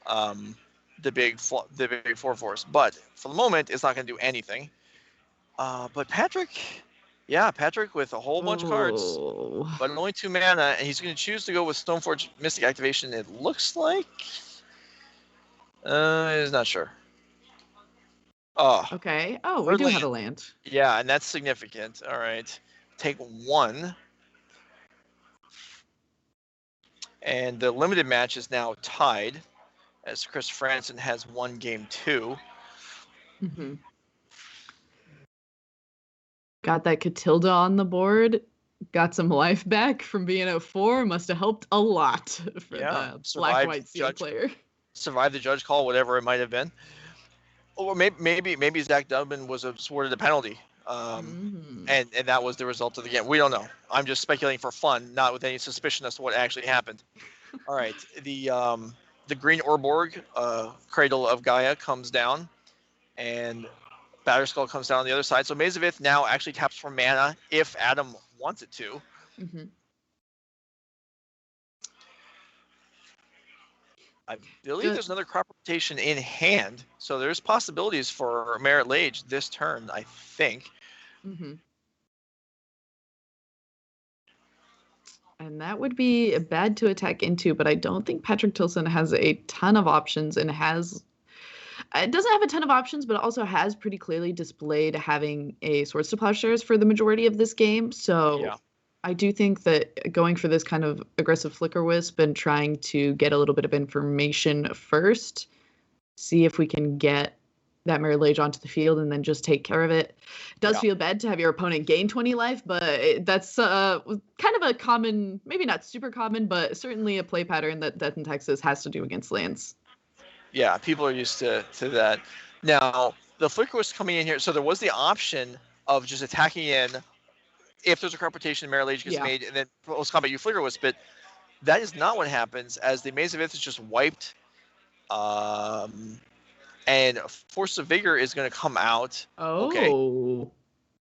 the big 4/4s. But for the moment, it's not going to do anything. But Patrick with a whole bunch of cards, but only 2 mana, and he's going to choose to go with Stoneforge Mystic activation. It looks like he's not sure. Oh. Okay. Oh, we do have a land. Yeah, and that's significant. All right, take 1. And the limited match is now tied, as Chris Franson has won game 2. Mm-hmm. Got that Catilda on the board. Got some life back from being at 4. Must have helped a lot for the black-white seal player. Survived the judge call, whatever it might have been. Or maybe Zach Dubin was awarded a penalty. And that was the result of the game. We don't know. I'm just speculating for fun, not with any suspicion as to what actually happened. All right, the green Orborg, Cradle of Gaia, comes down, and Batterskull comes down on the other side. So Maze of Ith now actually taps for mana if Adam wants it to. Mm-hmm. I believe there's another crop rotation in hand, so there's possibilities for Merit Lage this turn, I think. Mm-hmm. And that would be bad to attack into, but I don't think Patrick Tilsen has a ton of options and it doesn't have a ton of options, but also has pretty clearly displayed having a Swords to Plowshares for the majority of this game. So yeah. I do think that going for this kind of aggressive Flicker Wisp and trying to get a little bit of information first, see if we can get that Merit Lage onto the field and then just take care of it. It does feel bad to have your opponent gain 20 life, but that's kind of a common, maybe not super common, but certainly a play pattern that Death in Texas has to do against lands. Yeah, people are used to that. Now, the Flicker Wisp coming in here, so there was the option of just attacking in if there's a crop rotation, Merit Lage gets made, and then post-combat you Flicker Wisp, but that is not what happens, as the Maze of Ith is just wiped. And Force of Vigor is going to come out. Oh. Okay.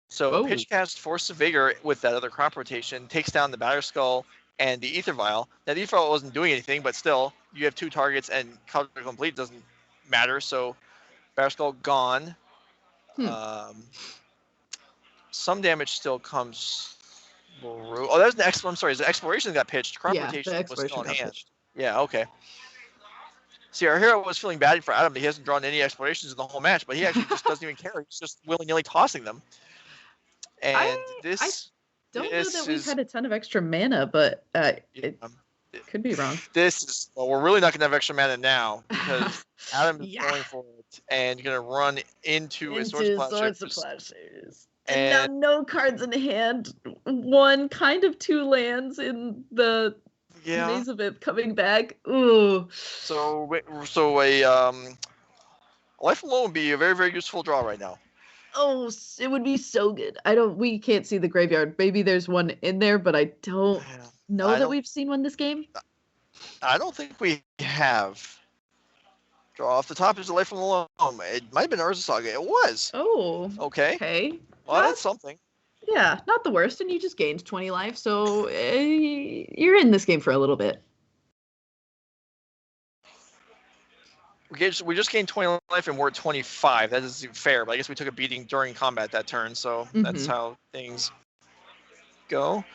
So Pitchcast Force of Vigor with that other crop rotation takes down the Batterskull and the Ether Vial. Now, the Ether Vial wasn't doing anything, but still, you have 2 targets, and color complete doesn't matter. So Batterskull gone. Some damage still comes through. Oh, there's the I'm sorry. The Exploration got pitched. Crop rotation was still in hand. Pitched. Yeah, okay. See, our hero was feeling bad for Adam that he hasn't drawn any explorations in the whole match, but he actually just doesn't even care. He's just willy-nilly tossing them. And I don't know that we've had a ton of extra mana, but it could be wrong. We're really not going to have extra mana now because Adam is going for it and going to run into a Swords of Plowshares. And now no cards in hand. 1, kind of 2 lands in the Maze of Ith coming back. Ooh. So a Life Alone would be a very, very useful draw right now. Oh, it would be so good. We can't see the graveyard. Maybe there's one in there, but I don't know that we've seen one this game. I don't think we have. Draw off the top is a Life Alone. It might have been Urza Saga. It was. Oh. Okay. Well, that's something. Yeah, not the worst, and you just gained 20 life, so you're in this game for a little bit. We just gained 20 life, and we're at 25. That isn't fair, but I guess we took a beating during combat that turn, so that's how things go.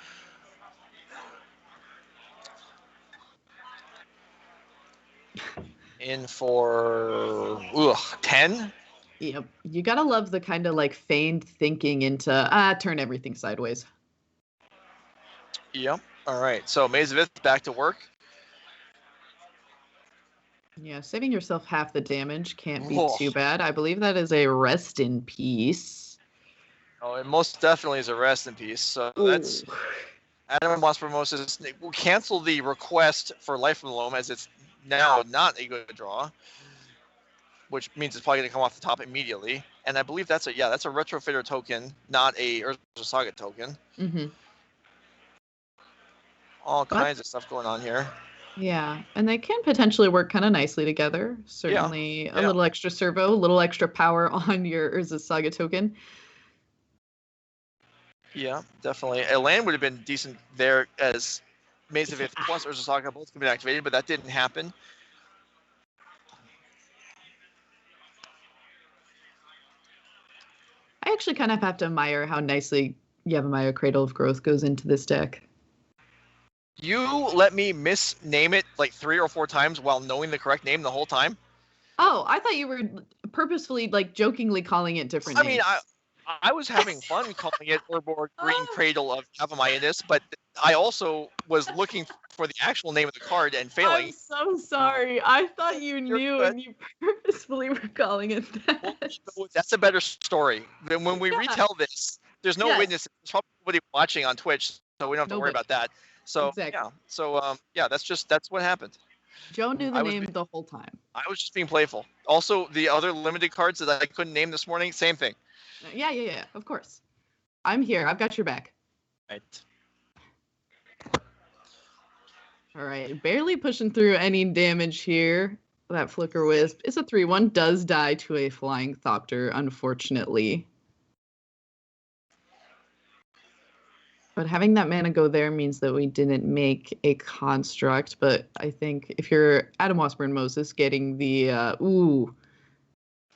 In for 10. Yep. You gotta love the kind of like feigned thinking into turn everything sideways. Yep. All right. So Maze of Ith back to work. Yeah, saving yourself half the damage can't be too bad. I believe that is a Rest in Peace. Oh, it most definitely is a Rest in Peace. So that's Adam and Wasburn-Moses will cancel the request for Life Alone as it's now not a good draw. which means it's probably going to come off the top immediately. And I believe that's a retrofitter token, not a Urza Saga token. Mm-hmm. All kinds of stuff going on here. Yeah, and they can potentially work kind of nicely together. Certainly a little extra servo, a little extra power on your Urza Saga token. Yeah, definitely. A land would have been decent there as Maze of Ith plus Urza Saga both could be activated, but that didn't happen. I actually kind of have to admire how nicely Yavimaya Cradle of Growth goes into this deck. You let me misname it like 3 or 4 times while knowing the correct name the whole time. Oh, I thought you were purposefully, like, jokingly calling it different names. I mean, I was having fun calling it Urborg Green Cradle of Yavimaya, but I also was looking for the actual name of the card and failing. I'm so sorry. I thought you knew and you purposefully were calling it that. Well, that's a better story. Then when we retell this, there's no witness. There's probably nobody watching on Twitch, so we don't have to worry about that. So that's what happened. Joe knew the name the whole time. I was just being playful. Also, the other limited cards that I couldn't name this morning, same thing. Yeah, of course. I'm here. I've got your back. Right. All right, barely pushing through any damage here. That Flicker Wisp is a 3/1, does die to a Flying Thopter, unfortunately. But having that mana go there means that we didn't make a construct. But I think if you're Adam Wasburn-Moses, getting the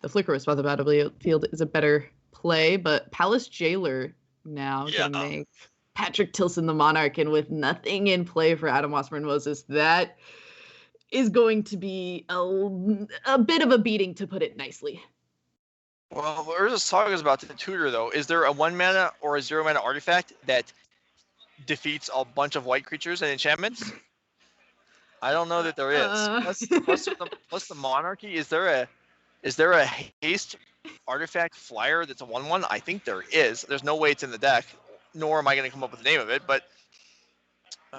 Flicker Wisp on the battlefield is a better play. But Palace Jailer now can make Patrick Tilsen the Monarch, and with nothing in play for Adam Wasburn-Moses, that is going to be a bit of a beating, to put it nicely. Well, Urza Saga is about to tutor, though. Is there a 1 mana or a 0 mana artifact that defeats a bunch of white creatures and enchantments? I don't know that there is. Plus the Monarchy, is there a haste artifact flyer that's a 1/1? I think there is. There's no way it's in the deck, nor am I going to come up with the name of it, but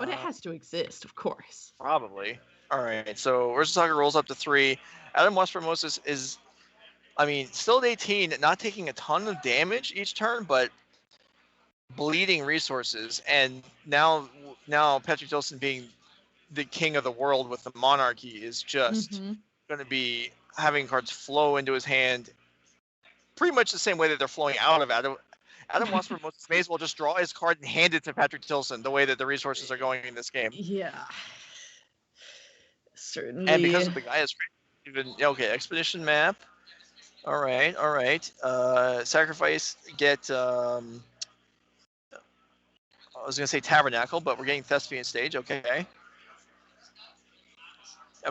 it has to exist, of course. Probably. All right, so Urza Saga rolls up to 3. Adam Wasburn-Moses is, still at 18, not taking a ton of damage each turn, but bleeding resources. And now Patrick Tilsen being the king of the world with the Monarchy is just going to be having cards flow into his hand pretty much the same way that they're flowing out of Adam Wasburn-Moses may as well just draw his card and hand it to Patrick Tilsen the way that the resources are going in this game. Yeah. Certainly. And because the guy is Expedition map. All right. Sacrifice, get I was gonna say Tabernacle, but we're getting Thespian Stage, okay.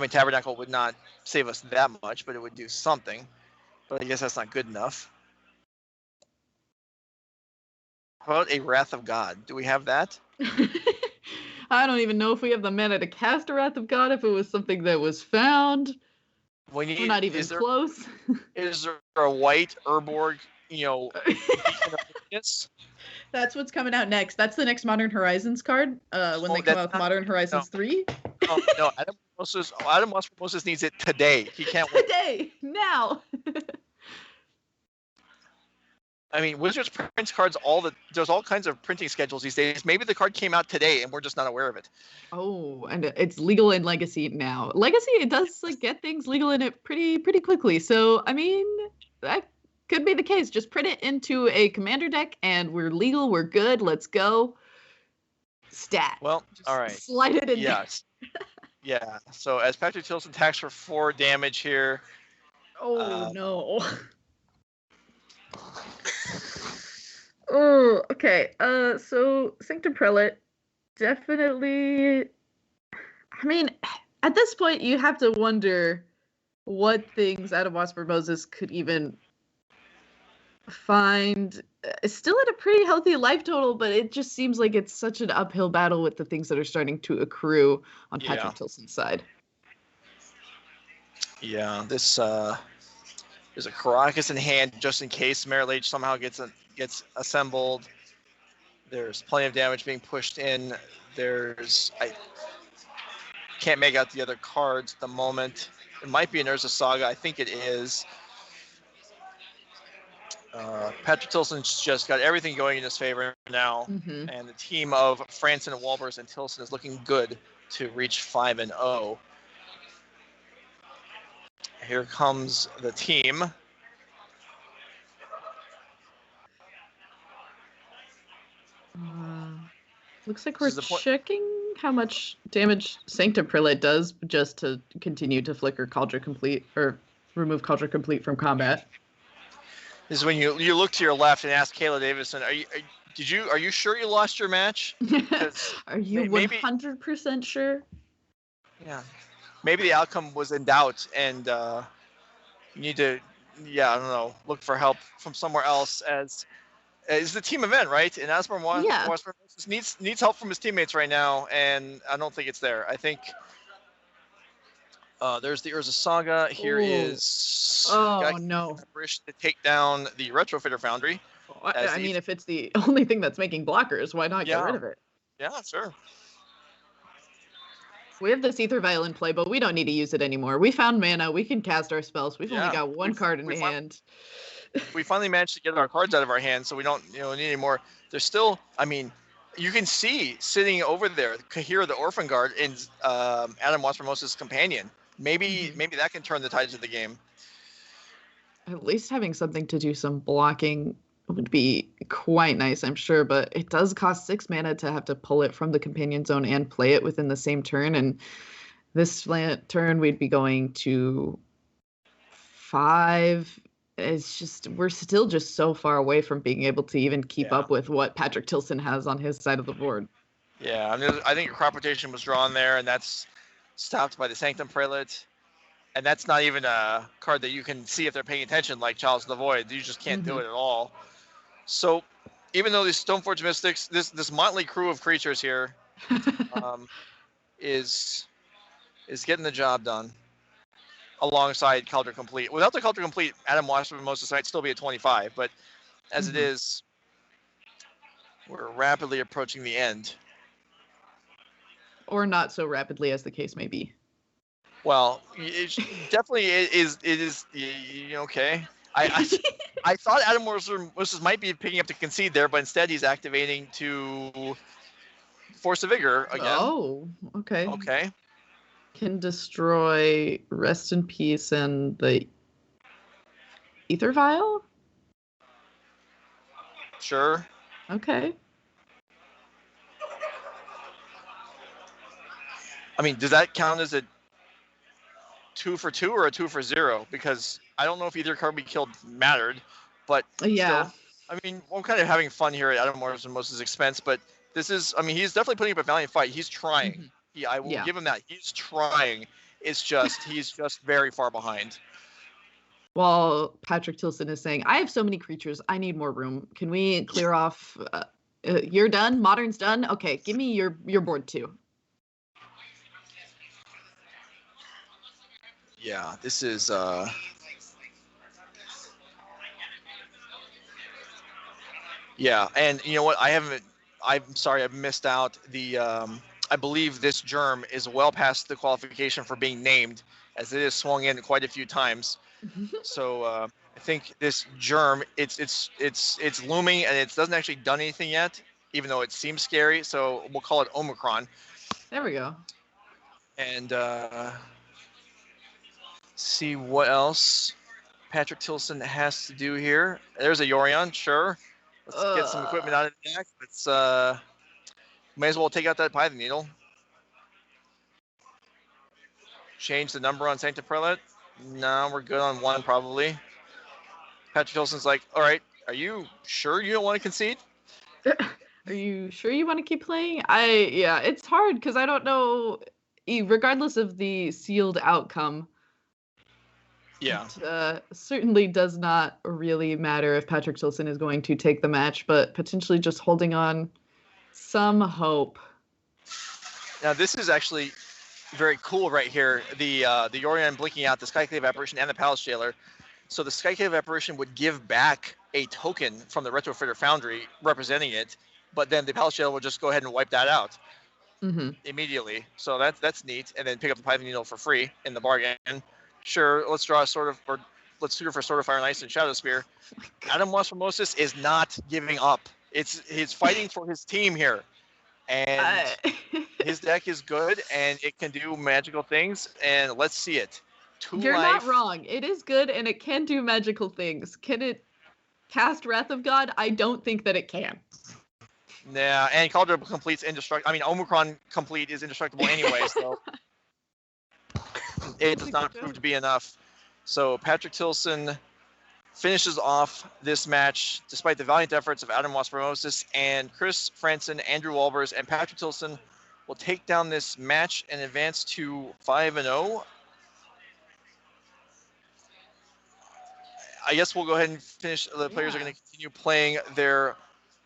Tabernacle would not save us that much, but it would do something. But I guess that's not good enough. How about a Wrath of God? Do we have that? I don't even know if we have the mana to cast a Wrath of God, if it was something that was found. We're not even close. Is there a white Urborg, That's what's coming out next. That's the next Modern Horizons card, when they come out with Modern Horizons 3. No, Adam Wasburn-Moses needs it today. He can't wait. Today! Now! Wizards prints cards there's all kinds of printing schedules these days. Maybe the card came out today and we're just not aware of it. Oh, and it's legal in Legacy now. Legacy, it does get things legal in it pretty quickly. So, that could be the case. Just print it into a commander deck and we're legal, we're good, let's go. Stat. Well, all right. Slide it in there. Yeah. So as Patrick Tilsen attacks for 4 damage here. Oh, no. Oh, okay. So Sanctum Prelate, definitely. At this point, you have to wonder what things Adam Wasburn-Moses could even find. It's still at a pretty healthy life total, but it just seems like it's such an uphill battle with the things that are starting to accrue on Patrick Tilsen's side. Yeah, this there's a Caracas in hand just in case Merit Lage somehow gets assembled. There's plenty of damage being pushed in. I can't make out the other cards at the moment. It might be an Urza Saga. I think it is. Patrick Tilsen's just got everything going in his favor now, and the team of Franson and Wolbers and Tilsen is looking good to reach 5-0. Here comes the team. Looks like we're checking how much damage Sanctum Prelate does just to continue to flicker Cauldron Complete or remove Cauldron Complete from combat. This is when you look to your left and ask Kayla Davison, are you sure you lost your match? Are you 100% sure? Yeah. Maybe the outcome was in doubt and you need to, I don't know, look for help from somewhere else as it's the team event, right? And Wasburn-Moses needs help from his teammates right now, and I don't think it's there. I think there's the Urza Saga. Here is no. To take down the Retrofitter Foundry. I mean, if it's the only thing that's making blockers, why not get rid of it? Yeah, sure. We have this Ether Vial in play, but we don't need to use it anymore. We found mana. We can cast our spells. We've only got one card in hand. We finally managed to get our cards out of our hands, so we don't need any more. There's still, I mean, you can see sitting over there, Kahira the Orphan Guard and Adam Wasburn-Moses' companion. Maybe that can turn the tides of the game. At least having something to do some blocking would be quite nice, I'm sure, but it does cost 6 mana to have to pull it from the companion zone and play it within the same turn, and this turn we'd be going to 5. It's just, we're still just so far away from being able to even keep up with what Patrick Tilsen has on his side of the board. Yeah, I mean, I think a crop rotation was drawn there, and that's stopped by the Sanctum Prelate. And that's not even a card that you can see if they're paying attention, like Chalice of the Void. You just can't do it at all. So even though these Stoneforge Mystics, this motley crew of creatures here is getting the job done alongside Cauldron Complete. Without the Cauldron Complete, Adam Wasburn-Moses might still be at 25, but as it is, we're rapidly approaching the end. Or not so rapidly, as the case may be. Well, it definitely is. It is okay. I thought Adam Wasburn-Moses might be picking up to concede there, but instead he's activating to Force of Vigor again. Oh, okay. Okay. Can destroy Rest in Peace and the Ether Vial? Sure. Okay. I mean, does that count as a 2 for 2 or a 2 for 0? Because I don't know if either card we killed mattered, but yeah. Still, I mean, I'm kind of having fun here at Adam Wasburn-Moses' expense, but this is, I mean, he's definitely putting up a valiant fight. He's trying. I will give him that. He's trying. It's just, he's just very far behind. Well, Patrick Tilsen is saying, I have so many creatures. I need more room. Can we clear off? You're done? Modern's done? Okay, give me your board too. Yeah, this is yeah, and you know what? I'm sorry, I've missed out. The I believe this germ is well past the qualification for being named, as it is swung in quite a few times. So I think this germ, it's looming, and it doesn't actually done anything yet, even though it seems scary. So we'll call it Omicron. There we go. And see what else Patrick Tilsen has to do here. There's a Yorion, sure. Let's get some equipment out of the deck. Let's may as well take out that Python Needle. Change the number on Sanctum Prelate. No, we're good on 1 probably. Patrick Tilsen's like, all right, are you sure you don't want to concede? Are you sure you want to keep playing? Yeah, it's hard because I don't know, regardless of the sealed outcome. Yeah. It certainly does not really matter if Patrick Tilsen is going to take the match, but potentially just holding on some hope. Now this is actually very cool right here. The Yorion blinking out, the Skyclave Apparition, and the Palace Jailer. So the Skyclave Apparition would give back a token from the Retrofitter Foundry representing it, but then the Palace Jailer would just go ahead and wipe that out immediately. So that's neat. And then pick up the Python Needle for free in the bargain. Sure, let's draw a Sword of, or let's tutor for Sword of Fire and Ice and Shadow Spear. Adam Wasburn-Moses is not giving up. He's fighting for his team here. And his deck is good, and it can do magical things, and let's see it. You're not wrong. It is good, and it can do magical things. Can it cast Wrath of God? I don't think that it can. Yeah, and Cauldron Complete's indestructible. I mean, Omicron Complete is indestructible anyway, so it does not prove to be enough. So Patrick Tilsen finishes off this match despite the valiant efforts of Adam Wasburn-Moses, and Chris Franson, Andrew Wolbers, and Patrick Tilsen will take down this match and advance to 5-0. I guess we'll go ahead and finish. The players are going to continue playing their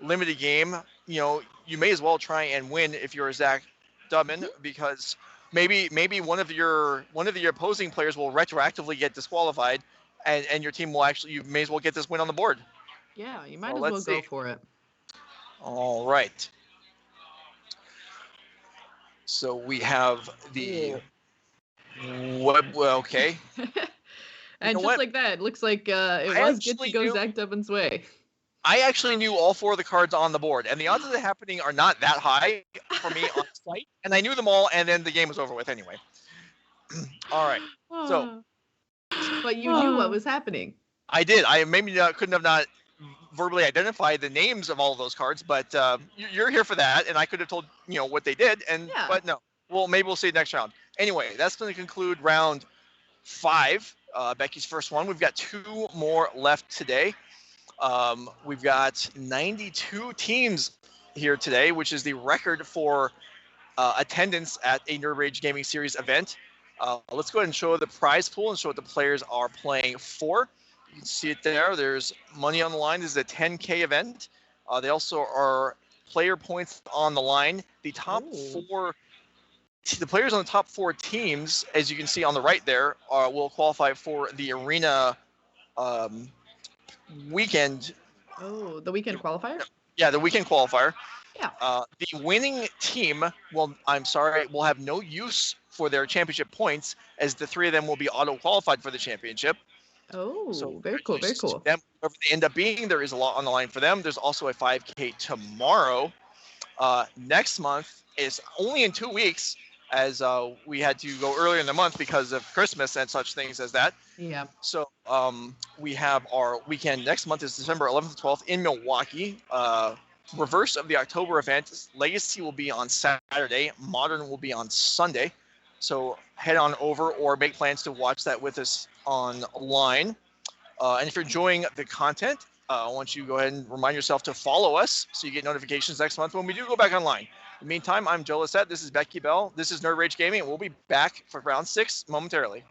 limited game. You know, you may as well try and win if you're Zach Dubin, because maybe one of your opposing players will retroactively get disqualified. And your team will actually, you may as well get this win on the board. Yeah, you might as well go for it. All right. So we have the web, okay. And just like that, it looks like it was good to go Zach Dubin's way. I actually knew all 4 of the cards on the board, and the odds of it happening are not that high for me on site. And I knew them all, and then the game was over with anyway. All right. So. But you knew what was happening. I did. I maybe couldn't have not verbally identified the names of all of those cards, but you're here for that, and I could have told what they did, but no. Well, maybe we'll see it next round. Anyway, that's going to conclude round 5, Beky's first one. We've got 2 more left today. We've got 92 teams here today, which is the record for attendance at a Nerd Rage Gaming Series event. Let's go ahead and show the prize pool and show what the players are playing for. You can see it there. There's money on the line. This is a 10K event. They also are player points on the line. The top 4, the players on the top 4 teams, as you can see on the right there, will qualify for the arena weekend. Oh, the weekend qualifier? Yeah, the weekend qualifier. Yeah. The winning team will have no use for their championship points, as the 3 of them will be auto-qualified for the championship. Oh, so very cool, very cool. Them, whoever they end up being, there is a lot on the line for them. There's also a 5K tomorrow. Next month is only in 2 weeks, as we had to go earlier in the month because of Christmas and such things as that. Yeah. So we have our weekend next month is December 11th to 12th in Milwaukee. Reverse of the October event, Legacy will be on Saturday. Modern will be on Sunday. So head on over or make plans to watch that with us online. And if you're enjoying the content, I want you to go ahead and remind yourself to follow us so you get notifications next month when we do go back online. In the meantime, I'm Joe Lossett. This is Beky Bell. This is Nerd Rage Gaming, and we'll be back for round 6 momentarily.